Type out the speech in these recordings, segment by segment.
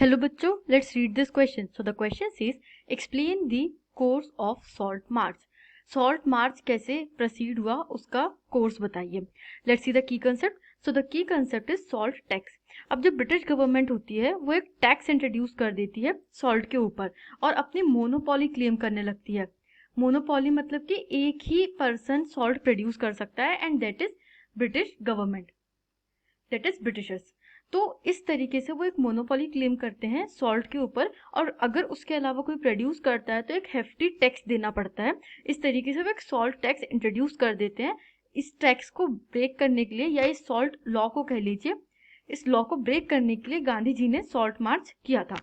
Hello बच्चों, let's read this question. So the question says explain the course of salt march. Salt march कैसे proceed हुआ उसका course बताइए. Let's see the key concept. So the key concept is salt tax. अब जो British government होती है वो एक टैक्स इंट्रोड्यूस कर देती है सॉल्ट के ऊपर और अपनी मोनोपोली क्लेम करने लगती है. मोनोपोली मतलब कि एक ही पर्सन सॉल्ट प्रोड्यूस कर सकता है and that is British government, that is Britishers. तो इस तरीके से वो एक मोनोपोली क्लेम करते हैं सॉल्ट के ऊपर और अगर उसके अलावा कोई प्रोड्यूस करता है तो एक हेफ्टी टैक्स देना पड़ता है. इस तरीके से वो एक सॉल्ट टैक्स इंट्रोड्यूस कर देते हैं. इस टैक्स को ब्रेक करने के लिए या इस सॉल्ट लॉ को कह लीजिए, इस लॉ को ब्रेक करने के लिए गांधी जी ने सॉल्ट मार्च किया था.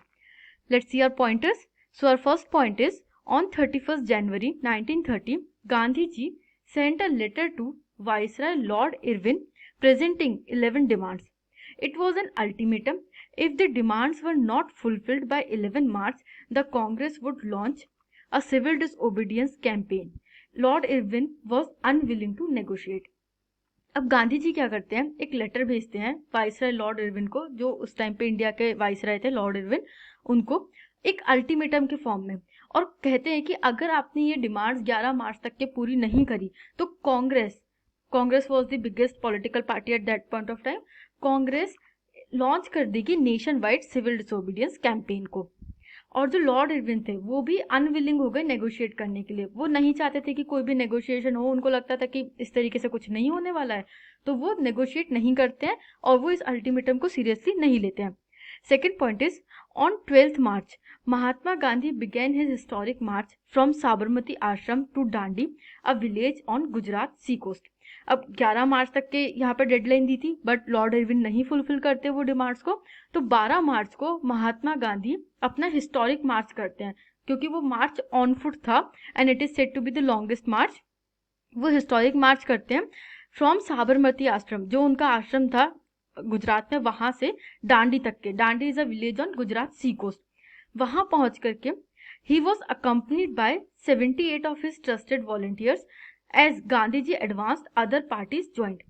Let's see our pointers. So our first point is on 31st January 1930 Gandhi ji sent a letter to Viceroy Lord Irwin presenting 11 demands. It was an ultimatum. If the demands were not fulfilled by 11 March, the Congress would launch a civil disobedience campaign. Lord Irwin was unwilling to negotiate. अब गांधी जी क्या करते हैं, एक letter भेजते हैं viceroy Lord Irwin को, जो उस टाइम पे इंडिया के वाइसराय थे लॉर्ड इरविन, उनको एक अल्टीमेटम के फॉर्म में, और कहते हैं कि अगर आपने ये डिमांड्स 11 मार्च तक के पूरी नहीं करी तो Congress was the biggest political party at that point of time, Congress launch कर देगी nationwide civil disobedience campaign को. और जो लॉर्ड इरविन थे वो भी अनविलिंग हो गए नेगोशिएट करने के लिए. वो नहीं चाहते थे कि कोई भी नेगोशिएशन हो, उनको लगता था कि इस तरीके से कुछ नहीं होने वाला है, तो वो नेगोशिएट नहीं करते हैं और वो इस अल्टीमेटम को सीरियसली नहीं लेते हैं. Second point is on 12th March Mahatma Gandhi began his historic march from Sabarmati Ashram to Dandi, a village on Gujarat sea coast. अब 11 मार्च तक के यहाँ पर डेडलाइन दी थी बट लॉर्ड इरविन नहीं फुलफिल करते वो डिमांड्स को, तो 12 मार्च को महात्मा गांधी अपना हिस्टोरिक मार्च करते हैं क्योंकि वो मार्च ऑन फुट था and it is said to be the longest march. वो हिस्टोरिक मार्च करते हैं फ्रॉम साबरमती आश्रम, जो उनका आश्रम था गुजरात में, वहां से डांडी तक के. Dandi is a village on Gujarat sea coast. वहां पहुंच करके he was accompanied by 78 of his trusted volunteers as Gandhi ji advanced other parties joint.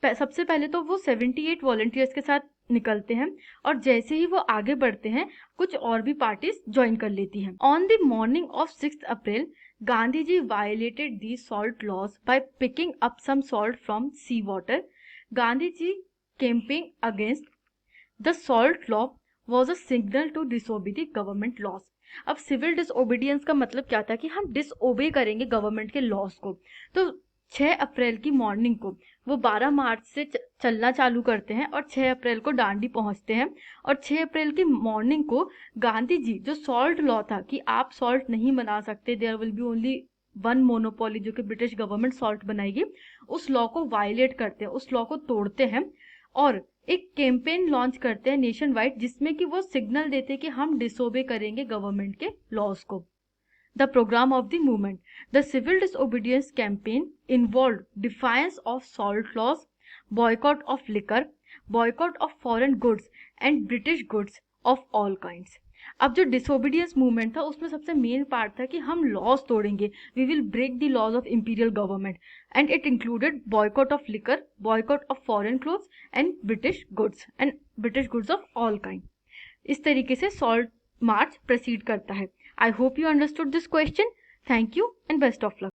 सबसे पहले तो वो 78 वॉलंटियर्स के साथ निकलते हैं और जैसे ही वो आगे बढ़ते हैं कुछ और भी पार्टीज ज्वाइन कर लेती हैं. On the morning of 6th April Gandhi ji violated the salt laws by picking up some salt from sea water. Gandhi ji campaign against the salt law was a signal to disobey the government laws. अब civil disobedience का मतलब क्या था कि हम disobey करेंगे government के loss को. तो 6 अप्रैल की मॉर्निंग को वो 12 मार्च से चलना चालू करते हैं और 6 अप्रैल को डांडी पहुंचते हैं. और 6 अप्रैल की मॉर्निंग को गांधी जी, जो सॉल्ट लॉ था कि आप सॉल्ट नहीं बना सकते, there will be only one monopoly जो कि ब्रिटिश गवर्नमेंट सॉल्ट बनाएगी, उस लॉ को वायलेट करते हैं, उस लॉ को तोड़ते हैं और एक कैंपेन लॉन्च करते हैं नेशन वाइड जिसमें कि वो सिग्नल देते हैं कि हम डिसोबे करेंगे गवर्नमेंट के लॉज को. The programme of the movement. The civil disobedience campaign involve defiance of salt laws, boycott of liquor, boycott of foreign goods and british goods of all kinds. अब जो disobedience movement था उसमें सबसे main part था कि हम laws तोड़ेंगे, we will break the laws of imperial government, and it included boycott of liquor, boycott of foreign clothes and british goods of all kind. इस तरीके से सॉल्ट मार्च प्रोसीड करता है. I hope you understood this question. Thank you and best of luck.